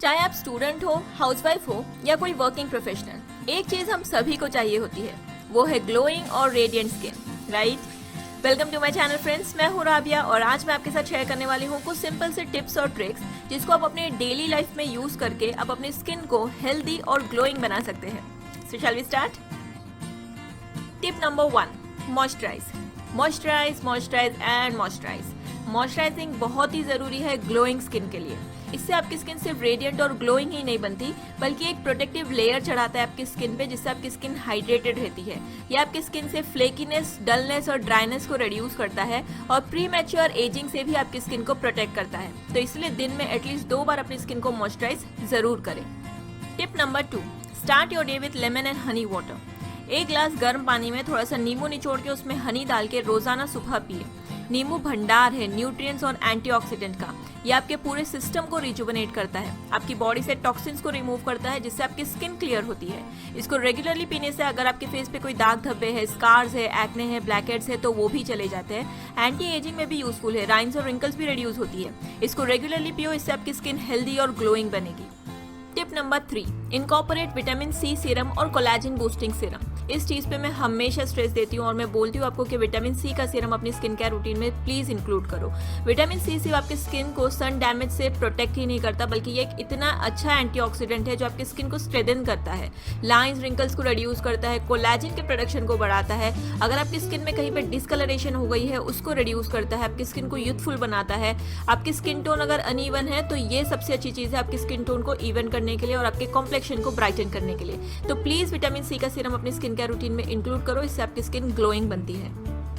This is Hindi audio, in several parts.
चाहे आप स्टूडेंट हो, हाउसवाइफ हो या कोई वर्किंग प्रोफेशनल, एक चीज हम सभी को चाहिए होती है, वो है ग्लोइंग और radiant skin, right? Welcome to my channel friends, मैं हूँ राबिया और आज मैं आपके साथ शेयर करने वाली हूँ कुछ सिंपल से टिप्स और ट्रिक्स जिसको आप अपने डेली लाइफ में यूज करके आप अपनी स्किन को हेल्दी और ग्लोइंग बना सकते हैं। So shall we start? Tip number 1, moisturise. Moisturise, moisturise and moisturise. Moisturising बहुत ही जरूरी है ग्लोइंग स्किन के लिए। इससे आपकी स्किन सिर्फ रेडिएंट और ग्लोइंग ही नहीं बनती, बल्कि एक प्रोटेक्टिव लेयर चढ़ाता है आपकी स्किन पे, जिससे आपकी स्किन हाइड्रेटेड रहती है। यह आपकी स्किन से फ्लेकीनेस, डलनेस और ड्राइनेस को रिड्यूस करता है और प्री मैच्योर एजिंग से भी आपकी स्किन को प्रोटेक्ट करता है। तो इसलिए दिन में एटलीस्ट 2 बार अपनी स्किन को मॉइस्चराइज जरूर करें। Tip number 2, start your day with lemon and honey water. 1 glass गर्म पानी में थोड़ा सा नींबू निचोड़ के उसमें हनी डाल के रोजाना सुबह पिए। नींबू भंडार है न्यूट्रिएंट्स और एंटीऑक्सीडेंट का। ये आपके पूरे सिस्टम को रिजुवनेट करता है, आपकी बॉडी से टॉक्सिन्स को रिमूव करता है, जिससे आपकी स्किन क्लियर होती है। इसको रेगुलरली पीने से अगर आपके फेस पे कोई दाग धब्बे है, स्कार्स है, एक्ने है, ब्लैकहेड्स है, तो वो भी चले जाते हैं। एंटी एजिंग में भी यूजफुल है, राइंस और रिंकल्स भी रिड्यूस होती है। इसको रेगुलरली पियो, इससे आपकी स्किन हेल्दी और ग्लोइंग बनेगी। Tip number 3, incorporate vitamin C serum और कोलेजन बूस्टिंग सीरम। इस चीज पे मैं हमेशा स्ट्रेस देती हूँ और मैं बोलती हूँ आपको कि विटामिन सी का सीरम अपनी स्किन केयर रूटीन में प्लीज इंक्लूड करो। विटामिन सी सिर्फ आपकी स्किन को सन डैमेज से प्रोटेक्ट ही नहीं करता, बल्कि ये एक इतना अच्छा एंटीऑक्सीडेंट है जो आपकी स्किन को स्ट्रेंथन करता है, लाइंस रिंकल्स को रिड्यूस करता है, कोलेजन के प्रोडक्शन को बढ़ाता है। अगर आपकी स्किन में कहीं पर डिस्कलरेशन हो गई है उसको रिड्यूस करता है, आपकी स्किन को यूथफुल बनाता है। आपकी स्किन टोन अगर अनइवन है तो ये सबसे अच्छी चीज है आपकी स्किन टोन को इवन करने के लिए और आपके कॉम्प्लेक्शन को ब्राइटन करने के लिए। तो प्लीज विटामिन सी का सीरम अपनी स्किन केयर रूटीन में इंक्लूड करो, इससे आपकी स्किन ग्लोइंग बनती है।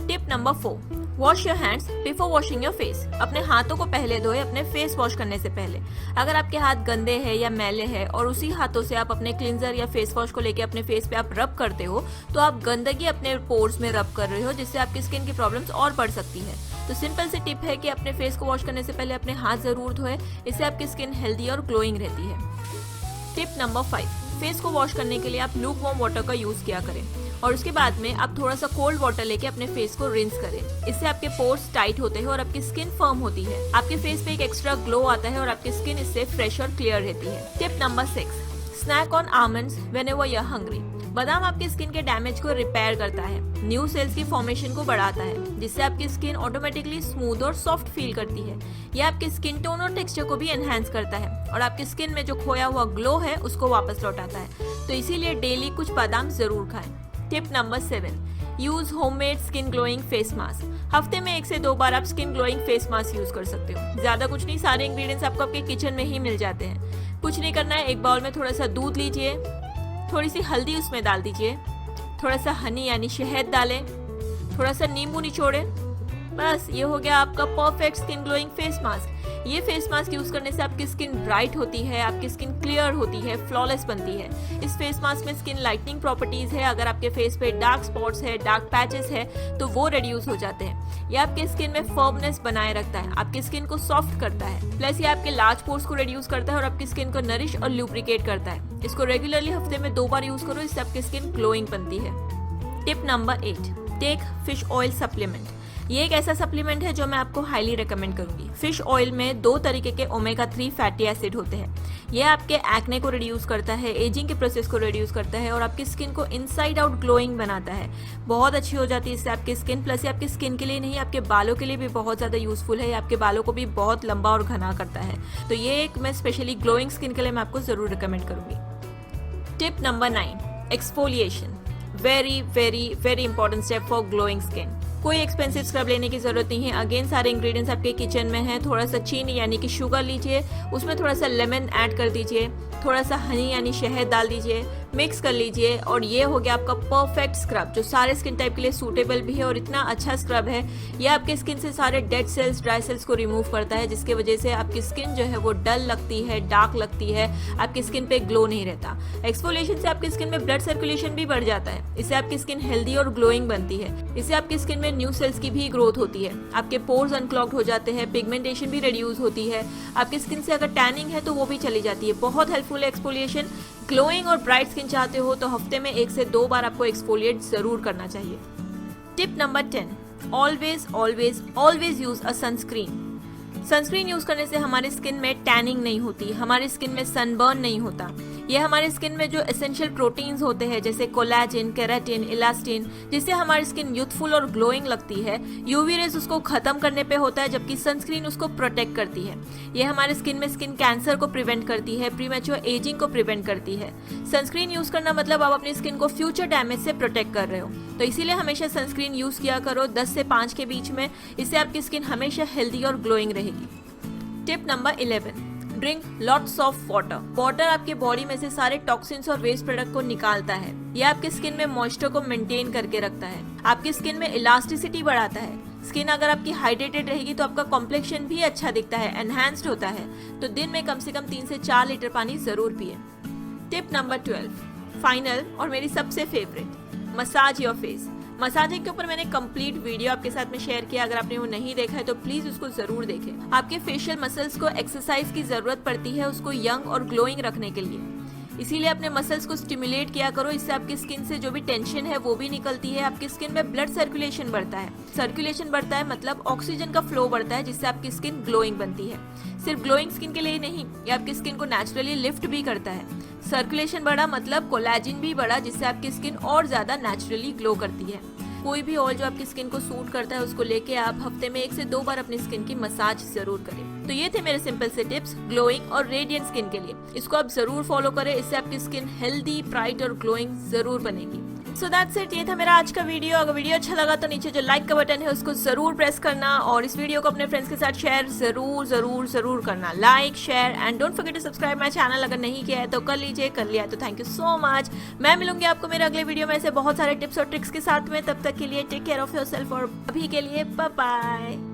Tip number 4, wash your hands before washing your face. अपने हाथों को पहले धोए अपने फेस वॉश करने से पहले। अगर आपके हाथ गंदे हैं या मैले हैं और उसी हाथों से आप अपने क्लिंजर या फेस वॉश को लेके अपने फेस पे आप रब करते हो, तो आप गंदगी अपने पोर्स में रब कर रहे हो, जिससे आपकी स्किन की प्रॉब्लम्स और बढ़ सकती है। तो सिंपल सी टिप है कि अपने फेस को वॉश करने से पहले अपने हाथ जरूर धोए, इससे आपकी स्किन हेल्दी और ग्लोइंग रहती है। टिप नंबर 5, फेस को वॉश करने के लिए आप लूक वार्म वाटर का यूज किया करें और उसके बाद में आप थोड़ा सा कोल्ड वाटर लेके अपने फेस को रिंस करें। इससे आपके पोर्स टाइट होते हैं और आपकी स्किन फर्म होती है। आपके फेस पे एक एक्स्ट्रा ग्लो आता है और आपकी स्किन इससे फ्रेश और क्लियर रहती है। Tip number 6, snack on almonds whenever you are hungry. बादाम आपकी स्किन के डैमेज को रिपेयर करता है, न्यू सेल्स की फॉर्मेशन को बढ़ाता है, जिससे आपकी स्किन ऑटोमेटिकली स्मूथ और सॉफ्ट फील करती है। यह आपके स्किन टोन और टेक्सचर को भी एनहांस करता है और आपकी स्किन में जो खोया हुआ ग्लो है उसको वापस लौटाता है। तो इसीलिए डेली कुछ बादाम जरूर खाएं। Tip number 7, use homemade skin glowing face mask. हफ्ते में 1 से 2 बार आप skin glowing face mask use कर सकते हो। ज्यादा कुछ नहीं, सारे इंग्रेडिएंट्स आपको आपके किचन में ही मिल जाते हैं। कुछ नहीं करना है, एक बाउल में थोड़ा सा दूध लीजिए, थोड़ी सी हल्दी उसमें डाल दीजिए, थोड़ा सा हनी यानी शहद डालें, थोड़ा सा नींबू निचोड़ें, बस ये हो गया आपका perfect skin glowing face mask. ये फेस मास्क यूज करने से आपकी स्किन ब्राइट होती है, आपकी स्किन क्लियर होती है, फ्लॉलेस बनती है। इस फेस मास्क में स्किन लाइटनिंग प्रॉपर्टीज है। अगर आपके फेस पे डार्क स्पॉट्स है, डार्क पैचेस है, तो वो रिड्यूस हो जाते हैं। ये आपके स्किन में फर्मनेस बनाए रखता है, आपकी स्किन को सॉफ्ट करता है, प्लस ये आपके लार्ज पोर्स को रिड्यूस करता है और आपकी स्किन को नरिश और लुब्रिकेट करता है। इसको रेगुलरली हफ्ते में 2 बार यूज करो, इससे आपकी स्किन ग्लोइंग बनती है। Tip number 8, take fish oil supplement. ये एक ऐसा सप्लीमेंट है जो मैं आपको हाईली रेकमेंड करूंगी। फिश ऑयल में 2 तरीके के ओमेगा 3 फैटी एसिड होते हैं। ये आपके एक्ने को रिड्यूस करता है, एजिंग के प्रोसेस को रिड्यूस करता है और आपकी स्किन को इनसाइड आउट ग्लोइंग बनाता है। बहुत अच्छी हो जाती है इससे आपकी स्किन। प्लस ये आपकी स्किन के लिए नहीं, आपके बालों के लिए भी बहुत ज़्यादा यूजफुल है। आपके बालों को भी बहुत लंबा और घना करता है। तो ये एक मैं स्पेशली ग्लोइंग स्किन के लिए मैं आपको ज़रूर रिकमेंड करूंगी। Tip number 9, exfoliation. Very very very important step for glowing skin. कोई एक्सपेंसिव स्क्रब लेने की जरूरत नहीं है। अगेन सारे इंग्रेडिएंट्स आपके किचन में हैं। थोड़ा सा चीनी यानी कि शुगर लीजिए, उसमें थोड़ा सा लेमन ऐड कर दीजिए, थोड़ा सा हनी यानी शहद डाल दीजिए, मिक्स कर लीजिए और ये हो गया आपका परफेक्ट स्क्रब, जो सारे स्किन टाइप के लिए सूटेबल भी है और इतना अच्छा स्क्रब है। ये आपके स्किन से सारे डेड सेल्स, ड्राई सेल्स को रिमूव करता है, जिसकी वजह से आपकी स्किन जो है वो डल लगती है, डार्क लगती है, आपकी स्किन पे ग्लो नहीं रहता। एक्सफोलिएशन से आपकी स्किन में ब्लड सर्कुलेशन भी बढ़ जाता है, इससे आपकी स्किन हेल्दी और ग्लोइंग बनती है। इससे आपकी स्किन में न्यू सेल्स की भी ग्रोथ होती है, आपके पोर्स अनक्लॉग्ड हो जाते हैं, पिगमेंटेशन भी रिड्यूस होती है, आपकी स्किन से अगर टैनिंग है तो वो भी चली जाती है। बहुत हेल्पफुल है एक्सफोलिएशन। ग्लोइंग और ब्राइट स्किन चाहते हो तो हफ्ते में 1 से 2 बार आपको एक्सफोलिएट जरूर करना चाहिए। Tip number 10, always always always use a sunscreen. Sunscreen use करने से हमारी स्किन में टैनिंग नहीं होती, हमारी स्किन में सनबर्न नहीं होता। ये हमारी स्किन में जो एसेंशियल प्रोटीन्स होते हैं जैसे कोलेजन, केराटिन, इलास्टिन, जिससे हमारी स्किन यूथफुल और ग्लोइंग लगती है, यूवी रेज उसको खत्म करने पे होता है, जबकि सनस्क्रीन उसको प्रोटेक्ट करती है। ये हमारे स्किन में स्किन कैंसर को प्रिवेंट करती है, प्रीमैच्योर एजिंग को प्रिवेंट करती है। सनस्क्रीन यूज करना मतलब आप अपनी स्किन को फ्यूचर डैमेज से प्रोटेक्ट कर रहे हो। तो इसीलिए हमेशा सनस्क्रीन यूज किया करो 10 से 5 के बीच में, इससे आपकी स्किन हमेशा हेल्दी और ग्लोइंग रहेगी। Tip number 11, drink lots of water. Water आपके बॉडी में से सारे टॉक्सिन्स और वेस्ट प्रोडक्ट को निकालता है। यह आपके स्किन में मॉइस्चर को मेंटेन करके रखता है, आपकी स्किन में इलास्टिसिटी बढ़ाता है। स्किन अगर आपकी हाइड्रेटेड रहेगी तो आपका कॉम्प्लेक्शन भी अच्छा दिखता है, एनहांस्ड होता है। तो दिन में कम से कम 3 से 4 लीटर पानी जरूर पिए। टिप नंबर 12, फाइनल और मेरी सबसे favourite, massage your face. Massaging के ऊपर मैंने कंप्लीट वीडियो आपके साथ में शेयर किया, अगर आपने वो नहीं देखा है तो प्लीज उसको जरूर देखें। आपके फेशियल मसल्स को एक्सरसाइज की जरूरत पड़ती है उसको यंग और ग्लोइंग रखने के लिए, इसीलिए अपने मसल्स को स्टिमुलेट किया करो। इससे आपकी स्किन से जो भी टेंशन है वो भी निकलती है, आपकी स्किन में ब्लड सर्कुलेशन बढ़ता है। सर्कुलेशन बढ़ता है मतलब ऑक्सीजन का फ्लो बढ़ता है, जिससे आपकी स्किन ग्लोइंग बनती है। सिर्फ ग्लोइंग स्किन के लिए ही नहीं, ये आपकी स्किन को नेचुरली लिफ्ट भी करता है। सर्कुलेशन बढ़ा मतलब कोलेजन भी बढ़ा, जिससे आपकी स्किन और ज्यादा नेचुरली ग्लो करती है। कोई भी ऑयल जो आपकी स्किन को सूट करता है उसको लेके आप हफ्ते में 1 से 2 बार अपनी स्किन की मसाज जरूर करें। तो ये थे मेरे सिंपल से टिप्स ग्लोइंग और रेडिएंट स्किन के लिए। इसको आप जरूर फॉलो करें, इससे आपकी स्किन हेल्दी, ब्राइट और ग्लोइंग जरूर बनेगी। सो दैट्स इट, ये था मेरा आज का वीडियो। अगर वीडियो अच्छा लगा तो नीचे जो लाइक का बटन है उसको जरूर प्रेस करना और इस वीडियो को अपने फ्रेंड्स के साथ शेयर जरूर करना। Like, share and don't forget to subscribe my channel. अगर नहीं किया है तो कर लीजिए, कर लिया है तो थैंक यू सो मच। मैं मिलूंगी आपको मेरे अगले वीडियो में ऐसे बहुत सारे टिप्स और ट्रिक्स के साथ में। तब तक के लिए टेक केयर ऑफ योरसेल्फ और अभी के लिए बाय बाय।